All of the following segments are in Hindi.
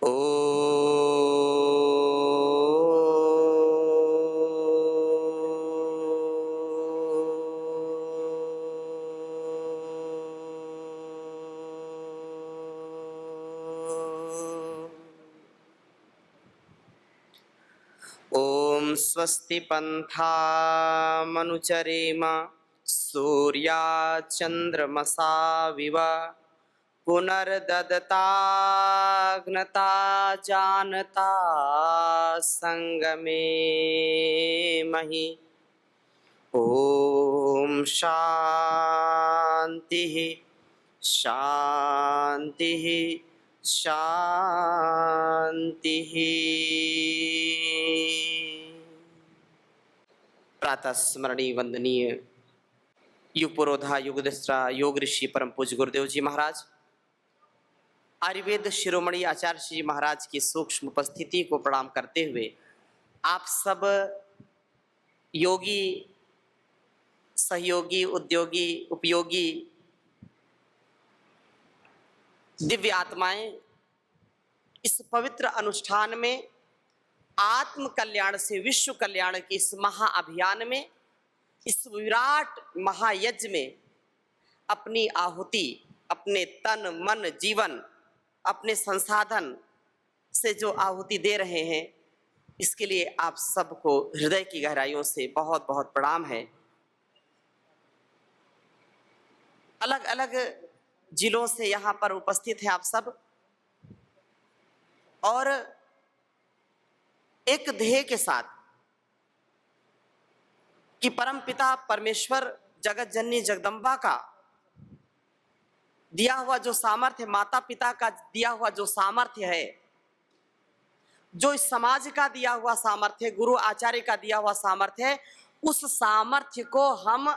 ओ ओम स्वस्ति पंथामनुचरेम सूर्याचंद्रमसा विव पुनर्ददताग्नता जानता संगमे महि। ओम शांति शांति शांति। प्रातः स्मरणीय वंदनीय युग पुरोधा युग दस्रा योग ऋषि परम पूज्य गुरुदेव जी महाराज, आयुर्वेद शिरोमणि आचार्य जी महाराज की सूक्ष्म उपस्थिति को प्रणाम करते हुए आप सब योगी, सहयोगी, उद्योगी, उपयोगी दिव्य आत्माएं इस पवित्र अनुष्ठान में आत्म कल्याण से विश्व कल्याण के इस महाअभियान में, इस विराट महायज्ञ में अपनी आहुति, अपने तन मन जीवन, अपने संसाधन से जो आहुति दे रहे हैं, इसके लिए आप सबको हृदय की गहराइयों से बहुत बहुत प्रणाम है। अलग अलग जिलों से यहाँ पर उपस्थित हैं आप सब, और एक ध्येय के साथ कि परम पिता परमेश्वर जगत जननी जगदम्बा का दिया हुआ जो सामर्थ्य, माता पिता का दिया हुआ जो सामर्थ्य है, जो इस समाज का दिया हुआ सामर्थ्य, गुरु आचार्य का दिया हुआ सामर्थ्य है, उस सामर्थ्य को हम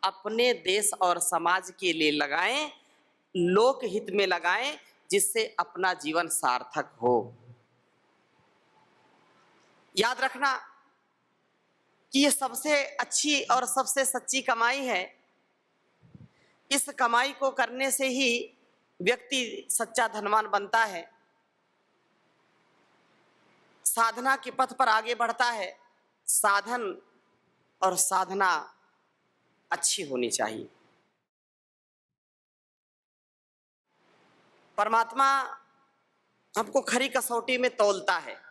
अपने देश और समाज के लिए लगाएं, लोक हित में लगाएं, जिससे अपना जीवन सार्थक हो। याद रखना कि ये सबसे अच्छी और सबसे सच्ची कमाई है। इस कमाई को करने से ही व्यक्ति सच्चा धनवान बनता है, साधना के पथ पर आगे बढ़ता है। साधन और साधना अच्छी होनी चाहिए। परमात्मा हमको खरी कसौटी में तौलता है।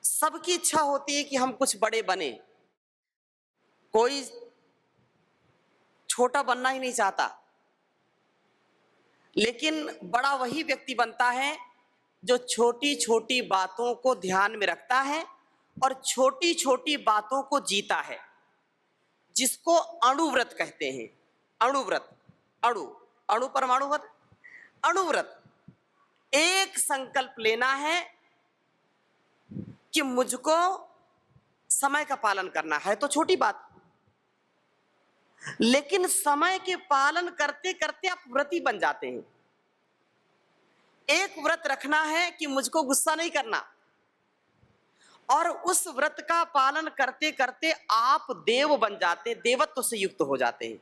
सबकी इच्छा होती है कि हम कुछ बड़े बने, कोई छोटा बनना ही नहीं चाहता, लेकिन बड़ा वही व्यक्ति बनता है जो छोटी छोटी बातों को ध्यान में रखता है और छोटी छोटी बातों को जीता है, जिसको अणुव्रत कहते हैं। अणुव्रत, अणु अणु परमाणुव्रत, अणुव्रत। एक संकल्प लेना है कि मुझको समय का पालन करना है, तो छोटी बात, लेकिन समय के पालन करते करते आप व्रती बन जाते हैं। एक व्रत रखना है कि मुझको गुस्सा नहीं करना, और उस व्रत का पालन करते करते आप देव बन जाते, देवत्व से युक्त हो जाते हैं।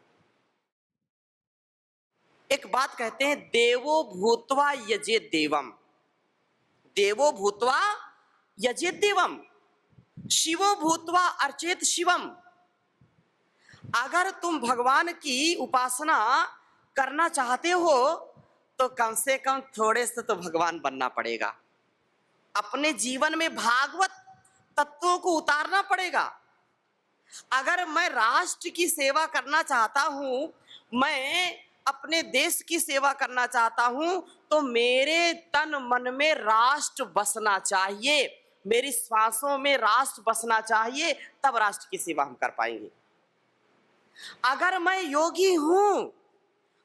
एक बात कहते हैं, देवो भूत्वा यजेत देवम, देवो भूत्वा यजेत देवम, शिवो भूत्वा अर्चेत शिवम। अगर तुम भगवान की उपासना करना चाहते हो तो कम से कम थोड़े से तो भगवान बनना पड़ेगा। अपने जीवन में भागवत तत्वों को उतारना पड़ेगा। अगर मैं राष्ट्र की सेवा करना चाहता हूं, मैं अपने देश की सेवा करना चाहता हूं, तो मेरे तन मन में राष्ट्र बसना चाहिए, मेरी श्वासों में राष्ट्र बसना चाहिए, तब राष्ट्र की सेवा हम कर पाएंगे। अगर मैं योगी हूं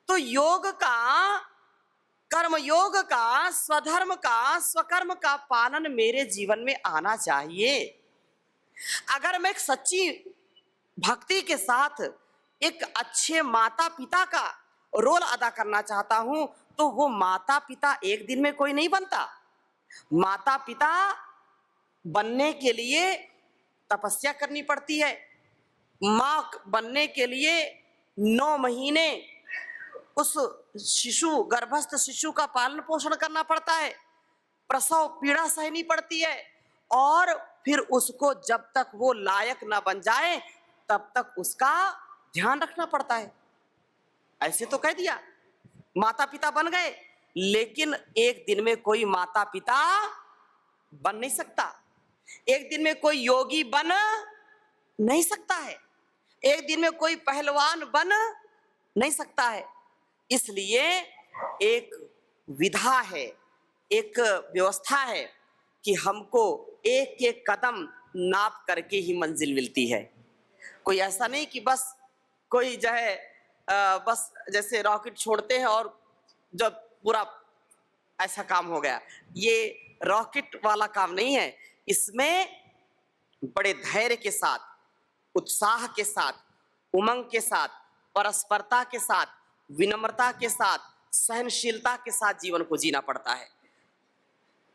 तो योग का, कर्म योग का, स्वधर्म का, स्वकर्म का पालन मेरे जीवन में आना चाहिए। अगर मैं एक सच्ची भक्ति के साथ एक अच्छे माता पिता का रोल अदा करना चाहता हूं, तो वो माता पिता एक दिन में कोई नहीं बनता। माता पिता बनने के लिए तपस्या करनी पड़ती है। मां बनने के लिए 9 महीने उस शिशु, गर्भस्थ शिशु का पालन पोषण करना पड़ता है। प्रसव पीड़ा सहनी पड़ती है, और फिर उसको जब तक वो लायक ना बन जाए तब तक उसका ध्यान रखना पड़ता है। ऐसे तो कह दिया माता पिता बन गए, लेकिन एक दिन में कोई माता पिता बन नहीं सकता, एक दिन में कोई योगी बन नहीं सकता है, एक दिन में कोई पहलवान बन नहीं सकता है। इसलिए एक विधा है, एक व्यवस्था है कि हमको एक एक कदम नाप करके ही मंजिल मिलती है। कोई ऐसा नहीं कि बस कोई जो है बस जैसे रॉकेट छोड़ते हैं और जब पूरा ऐसा काम हो गया, ये रॉकेट वाला काम नहीं है। इसमें बड़े धैर्य के साथ, उत्साह के साथ, उमंग के साथ, परस्परता के साथ, विनम्रता के साथ, सहनशीलता के साथ जीवन को जीना पड़ता है।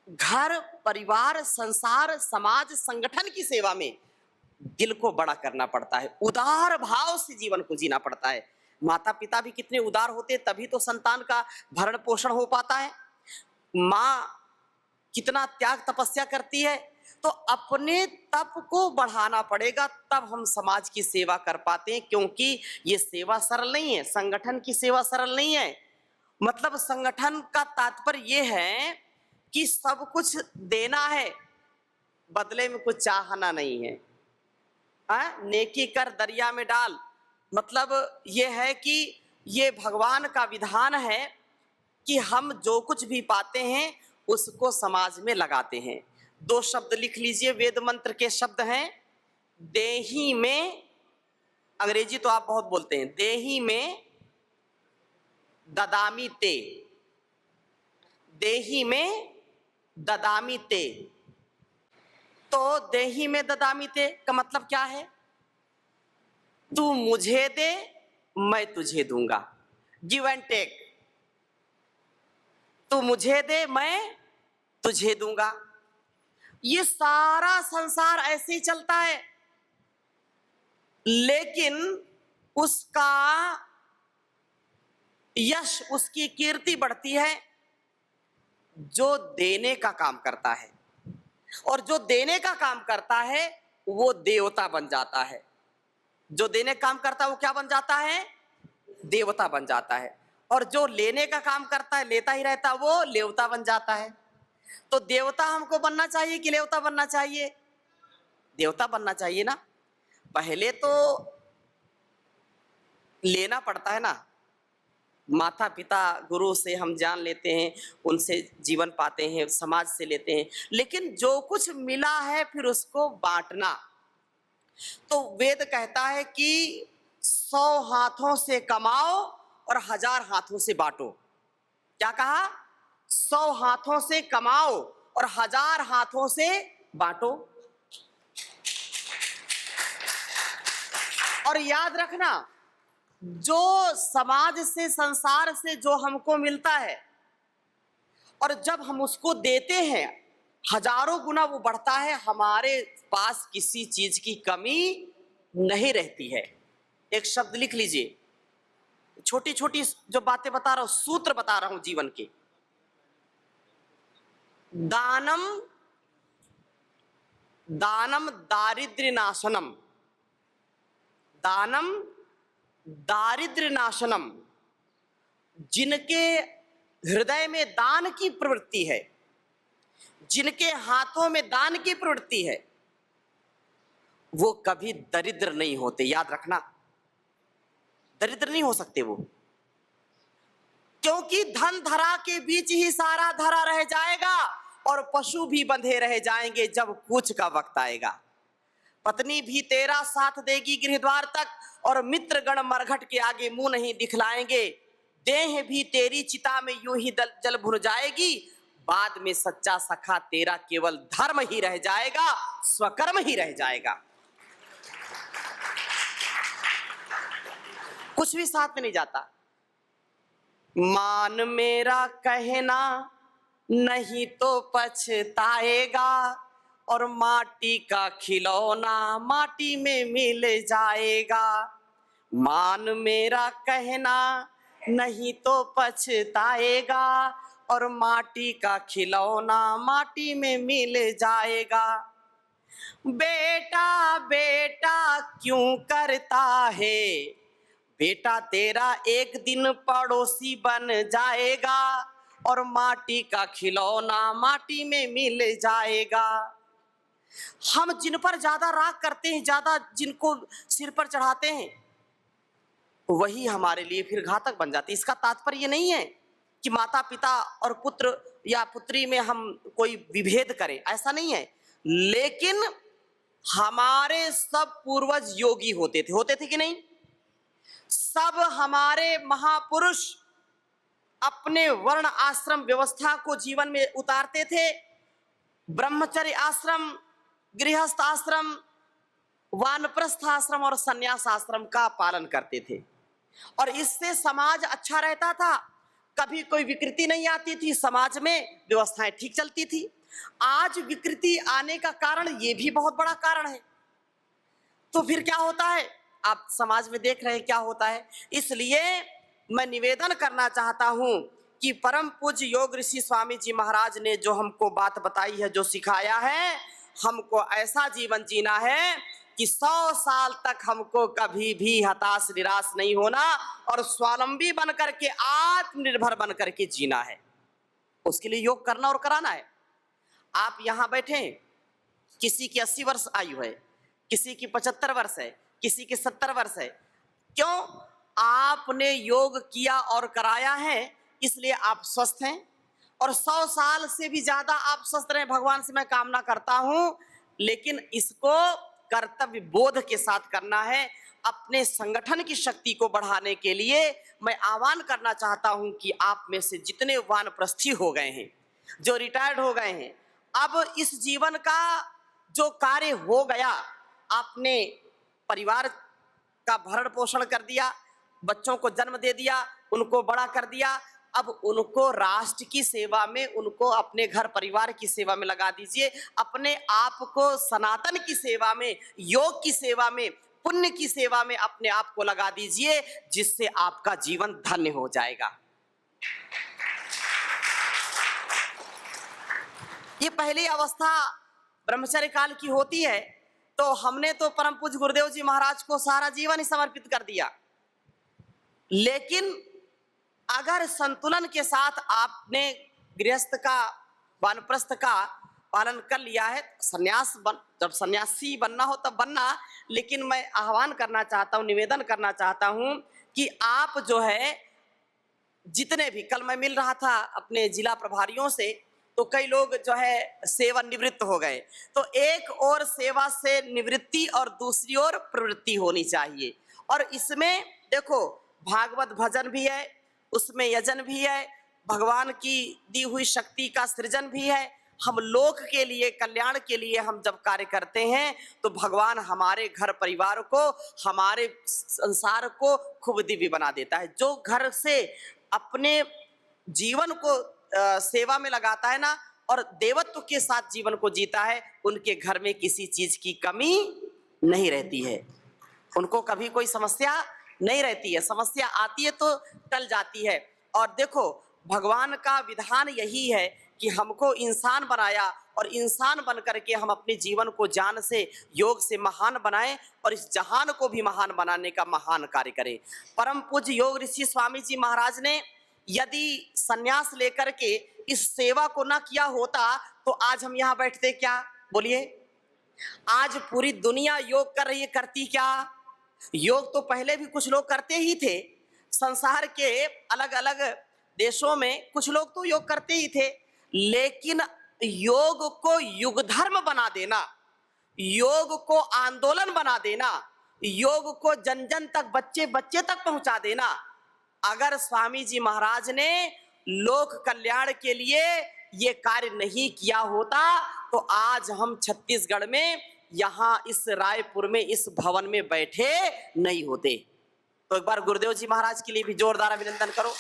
घर, परिवार, संसार, समाज, संगठन की सेवा में दिल को बड़ा करना पड़ता है, उदार भाव से जीवन को जीना पड़ता है। माता पिता भी कितने उदार होते, तभी तो संतान का भरण पोषण हो पाता है। माँ कितना त्याग तपस्या करती है, तो अपने तप को बढ़ाना पड़ेगा, तब हम समाज की सेवा कर पाते हैं। क्योंकि ये सेवा सरल नहीं है, संगठन की सेवा सरल नहीं है। मतलब संगठन का तात्पर्य ये है कि सब कुछ देना है, बदले में कुछ चाहना नहीं है। नेकी कर दरिया में डाल, मतलब ये है कि ये भगवान का विधान है कि हम जो कुछ भी पाते हैं उसको समाज में लगाते हैं। दो शब्द लिख लीजिए, वेद मंत्र के शब्द हैं, देही में, अंग्रेजी तो आप बहुत बोलते हैं, देही में ददामी ते, देही में ददामी ते। तो देही में ददामी ते का मतलब क्या है? तू मुझे दे, मैं तुझे दूंगा, गिव एंड टेक। तू मुझे दे, मैं तुझे दूंगा। ये सारा संसार ऐसे ही चलता है, लेकिन उसका यश, उसकी कीर्ति बढ़ती है जो देने का काम करता है, और जो देने का काम करता है वो देवता बन जाता है। जो देने का काम करता है वो क्या बन जाता है? देवता बन जाता है। और जो लेने का काम करता है, लेता ही रहता, वो लेवता बन जाता है। तो देवता हमको बनना चाहिए कि लेवता बनना चाहिए? देवता बनना चाहिए ना। पहले तो लेना पड़ता है ना, माता पिता गुरु से हम जान लेते हैं, उनसे जीवन पाते हैं, समाज से लेते हैं, लेकिन जो कुछ मिला है फिर उसको बांटना। तो वेद कहता है कि 100 हाथों से कमाओ और 1000 हाथों से बांटो। क्या कहा? 100 हाथों से कमाओ और 1000 हाथों से बांटो। और याद रखना, जो समाज से, संसार से जो हमको मिलता है, और जब हम उसको देते हैं, हजारों गुना वो बढ़ता है, हमारे पास किसी चीज की कमी नहीं रहती है। एक शब्द लिख लीजिए, छोटी छोटी जो बातें बता रहा हूं, सूत्र बता रहा हूं जीवन के। दानम दानम दारिद्र्य नाशनम, दानम दारिद्र्य नाशनम। जिनके हृदय में दान की प्रवृत्ति है, जिनके हाथों में दान की प्रवृत्ति है, वो कभी दरिद्र नहीं होते। याद रखना, दरिद्र नहीं हो सकते वो, क्योंकि धन धरा के बीच ही सारा धरा रह जाएगा, और पशु भी बंधे रह जाएंगे जब कूच का वक्त आएगा। पत्नी भी तेरा साथ देगी गृहद्वार तक, और मित्र गण मरघट के आगे मुंह नहीं दिखलाएंगे। देह भी तेरी चिता में यूं ही जल भुन जाएगी, बाद में सच्चा सखा तेरा केवल धर्म ही रह जाएगा, स्वकर्म ही रह जाएगा, कुछ भी साथ में नहीं जाता। मान मेरा कहना नहीं तो पछताएगा, और माटी का खिलौना माटी में मिल जाएगा। मान मेरा कहना नहीं तो पछताएगा, और माटी का खिलौना माटी में मिल जाएगा। बेटा बेटा क्यों करता है, बेटा तेरा एक दिन पड़ोसी बन जाएगा और माटी का खिलौना माटी में मिल जाएगा। हम जिन पर ज्यादा राग करते हैं, ज्यादा जिनको सिर पर चढ़ाते हैं, वही हमारे लिए फिर घातक बन जाती है। इसका तात्पर्य नहीं है कि माता पिता और पुत्र या पुत्री में हम कोई विभेद करें, ऐसा नहीं है। लेकिन हमारे सब पूर्वज योगी होते थे कि नहीं? सब हमारे महापुरुष अपने वर्ण आश्रम व्यवस्था को जीवन में उतारते थे। ब्रह्मचर्य आश्रम, गृहस्थ आश्रम, वानप्रस्थ आश्रम और संन्यास आश्रम का पालन करते थे और इससे समाज अच्छा रहता था। कभी कोई विकृति नहीं आती थी, समाज में व्यवस्थाएं ठीक चलती थी। आज विकृति आने का कारण ये भी बहुत बड़ा कारण है। तो फिर क्या होता है, आप समाज में देख रहे हैं क्या होता है। इसलिए मैं निवेदन करना चाहता हूं कि परम पूज्य योग ऋषि स्वामी जी महाराज ने जो हमको बात बताई है, जो सिखाया है, हमको ऐसा जीवन जीना है कि 100 साल तक हमको कभी भी हताश निराश नहीं होना और स्वावलंबी बन करके, आत्मनिर्भर बन करके जीना है। उसके लिए योग करना और कराना है। आप यहां बैठे, किसी की 80 वर्ष आयु है, किसी की 75 वर्ष है, किसी की 70 वर्ष है। क्यों? आपने योग किया और कराया है, इसलिए आप स्वस्थ हैं और 100 साल से भी ज्यादा आप स्वस्थ रहे, भगवान से मैं कामना करता हूं। लेकिन इसको कर्तव्य बोध के साथ करना है। अपने संगठन की शक्ति को बढ़ाने के लिए मैं आह्वान करना चाहता हूं कि आप में से जितने वानप्रस्थी हो गए हैं, जो रिटायर्ड हो गए हैं, अब इस जीवन का जो कार्य हो गया, आपने परिवार का भरण पोषण कर दिया, बच्चों को जन्म दे दिया, उनको बड़ा कर दिया, अब उनको राष्ट्र की सेवा में, उनको अपने घर परिवार की सेवा में लगा दीजिए। अपने आप को सनातन की सेवा में, योग की सेवा में, पुण्य की सेवा में अपने आप को लगा दीजिए, जिससे आपका जीवन धन्य हो जाएगा। ये पहली अवस्था ब्रह्मचर्य काल की होती है। तो हमने तो परम पूज्य गुरुदेव जी महाराज को सारा जीवन ही समर्पित कर दिया। लेकिन अगर संतुलन के साथ आपने गृहस्थ का, वानप्रस्थ का पालन कर लिया है, जब सन्यासी बनना हो तब बनना। लेकिन मैं आह्वान करना चाहता हूं, निवेदन करना चाहता हूं कि आप जो है, जितने भी, कल मैं मिल रहा था अपने जिला प्रभारियों से, तो कई लोग जो है सेवानिवृत्त हो गए। तो एक और सेवा से निवृत्ति और दूसरी ओर प्रवृत्ति होनी चाहिए। और इसमें देखो, भागवत भजन भी है, उसमें यजन भी है, भगवान की दी हुई शक्ति का सृजन भी है। हम लोक के लिए, कल्याण के लिए हम जब कार्य करते हैं तो भगवान हमारे घर परिवार को, हमारे संसार को खूब दिव्य बना देता है। जो घर से अपने जीवन को सेवा में लगाता है ना, और देवत्व के साथ जीवन को जीता है, उनके घर में किसी चीज की कमी नहीं रहती है, उनको कभी कोई समस्या नहीं रहती है। समस्या आती है तो टल जाती है। और देखो, भगवान का विधान यही है कि हमको इंसान बनाया और इंसान बन करके हम अपने जीवन को ज्ञान से, योग से महान बनाएं और इस जहान को भी महान बनाने का महान कार्य करें। परम पूज्य योग ऋषि स्वामी जी महाराज ने यदि संन्यास लेकर के इस सेवा को ना किया होता तो आज हम यहाँ बैठते क्या? बोलिए, आज पूरी दुनिया योग कर रही है, करती क्या? योग तो पहले भी कुछ लोग करते ही थे, संसार के अलग अलग देशों में कुछ लोग तो योग करते ही थे। लेकिन योग को युग धर्म बना देना, योग को आंदोलन बना देना, योग को जन जन तक, बच्चे बच्चे तक पहुंचा देना, अगर स्वामी जी महाराज ने लोक कल्याण के लिए ये कार्य नहीं किया होता तो आज हम छत्तीसगढ़ में, यहाँ इस रायपुर में, इस भवन में बैठे नहीं होते। तो एक बार गुरुदेव जी महाराज के लिए भी जोरदार अभिनंदन करो।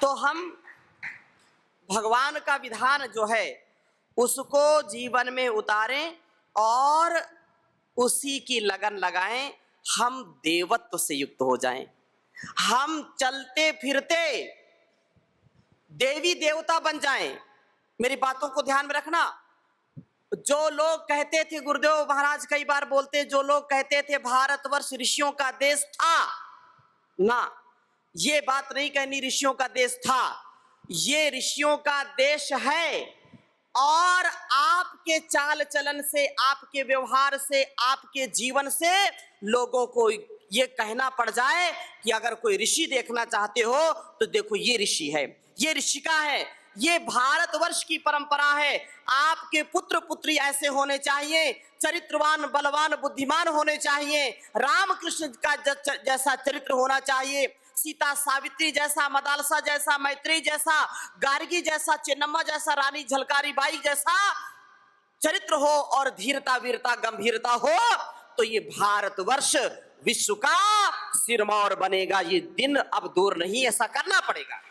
तो हम भगवान का विधान जो है उसको जीवन में उतारें और उसी की लगन लगाएं। हम देवत्व से युक्त हो जाएं, हम चलते फिरते देवी देवता बन जाएं। मेरी बातों को ध्यान में रखना। जो लोग कहते थे, गुरुदेव महाराज कई बार बोलते, जो लोग कहते थे भारतवर्ष ऋषियों का देश था, ना, ये बात नहीं कहनी ऋषियों का देश था, ये ऋषियों का देश है। और आपके चाल चलन से, आपके व्यवहार से, आपके जीवन से लोगों को ये कहना पड़ जाए कि अगर कोई ऋषि देखना चाहते हो तो देखो ये ऋषि है, ये ऋषिका है, ये भारतवर्ष की परंपरा है। आपके पुत्र पुत्री ऐसे होने चाहिए, चरित्रवान, बलवान, बुद्धिमान होने चाहिए, रामकृष्ण का जैसा चरित्र होना चाहिए, सीता सावित्री जैसा, मदालसा जैसा, मैत्री जैसा, गार्गी जैसा, चेन्नम्मा जैसा, रानी झलकारी बाई जैसा चरित्र हो और धीरता, वीरता, गंभीरता हो, तो ये भारतवर्ष विश्व का सिरमौर बनेगा। ये दिन अब दूर नहीं, ऐसा करना पड़ेगा।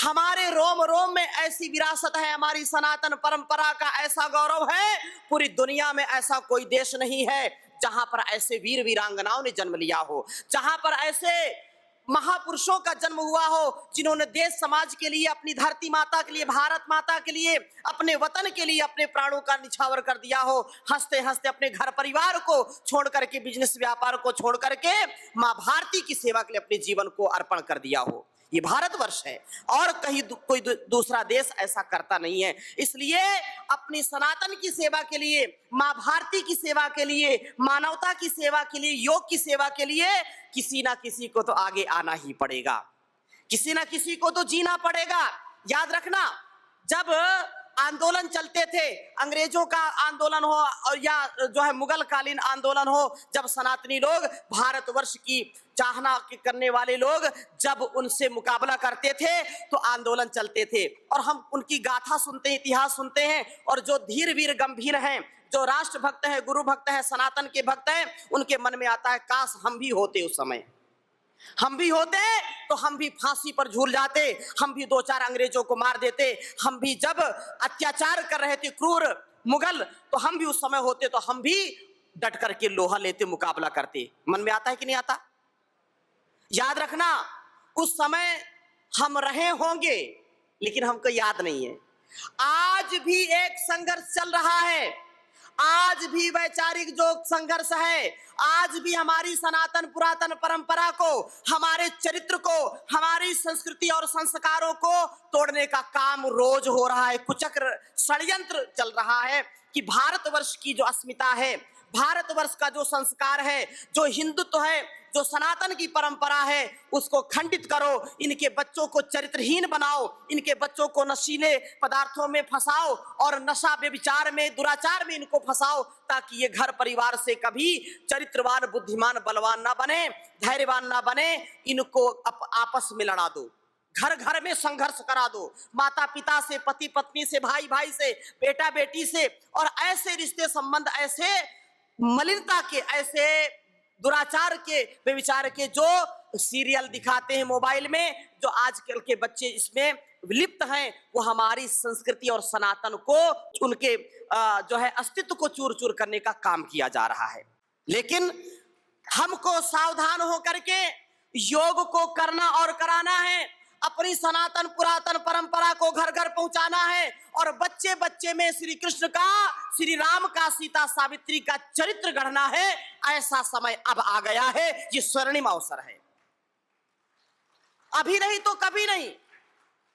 हमारे रोम रोम में ऐसी विरासत है, हमारी सनातन परंपरा का ऐसा गौरव है, पूरी दुनिया में ऐसा कोई देश नहीं है जहां पर ऐसे वीर वीरांगनाओं ने जन्म लिया हो, जहां पर ऐसे महापुरुषों का जन्म हुआ हो, जिन्होंने देश समाज के लिए, अपनी धरती माता के लिए, भारत माता के लिए, अपने वतन के लिए अपने प्राणों का निछावर कर दिया हो, हंसते हंसते अपने घर परिवार को छोड़ करके, बिजनेस व्यापार को छोड़ करके मां भारती की सेवा के लिए अपने जीवन को अर्पण कर दिया हो। ये भारतवर्ष है और कहीं कोई दूसरा देश ऐसा करता नहीं है। इसलिए अपनी सनातन की सेवा के लिए, मां भारती की सेवा के लिए, मानवता की सेवा के लिए, योग की सेवा के लिए किसी ना किसी को तो आगे आना ही पड़ेगा, किसी ना किसी को तो जीना पड़ेगा। याद रखना, जब आंदोलन चलते थे, अंग्रेजों का आंदोलन हो और या जो है मुगल कालीन आंदोलन हो, जब सनातनी लोग, भारतवर्ष की चाहना करने वाले लोग जब उनसे मुकाबला करते थे तो आंदोलन चलते थे, और हम उनकी गाथा सुनते हैं, इतिहास सुनते हैं, और जो धीर वीर गंभीर हैं, जो राष्ट्र भक्त है, गुरु भक्त है, सनातन के भक्त हैं, उनके मन में आता है काश हम भी होते उस समय, हम भी होते तो हम भी फांसी पर झूल जाते, हम भी दो चार अंग्रेजों को मार देते, हम भी जब अत्याचार कर रहे थे क्रूर मुगल, तो हम भी उस समय होते तो हम भी डट करके लोहा लेते, मुकाबला करते। मन में आता है कि नहीं आता? याद रखना, उस समय हम रहे होंगे लेकिन हमको याद नहीं है। आज भी एक संघर्ष चल रहा है, आज भी वैचारिक जो संघर्ष है, आज भी हमारी सनातन पुरातन परंपरा को, हमारे चरित्र को, हमारी संस्कृति और संस्कारों को तोड़ने का काम रोज हो रहा है। कुचक्र षड्यंत्र चल रहा है कि भारतवर्ष की जो अस्मिता है, भारतवर्ष का जो संस्कार है, जो हिंदुत्व है, जो सनातन की परंपरा है, उसको खंडित करो, इनके बच्चों को चरित्रहीन बनाओ, इनके बच्चों को नशीले पदार्थों में फंसाओ और नशा व्यभिचार में, दुराचार में इनको फंसाओ, ताकि ये घर परिवार से कभी चरित्रवान, बुद्धिमान, बलवान ना बने, धैर्यवान ना बने। इनको आपस में लड़ा दो, घर घर में संघर्ष करा दो, माता पिता से, पति पत्नी से, भाई भाई से, बेटा बेटी से, और ऐसे रिश्ते संबंध, ऐसे मलिनता के, ऐसे दुराचार के, व्यभिचार के जो सीरियल दिखाते हैं मोबाइल में, जो आजकल के बच्चे इसमें लिप्त हैं, वो हमारी संस्कृति और सनातन को, उनके जो है अस्तित्व को चूर चूर करने का काम किया जा रहा है। लेकिन हमको सावधान होकर के योग को करना और कराना है, अपनी सनातन पुरातन परंपरा को घर घर पहुंचाना है, और बच्चे बच्चे में श्री कृष्ण का, श्री राम का, सीता सावित्री का चरित्र गढ़ना है। ऐसा समय अब आ गया है, ये स्वर्णिम अवसर है, अभी नहीं तो कभी नहीं।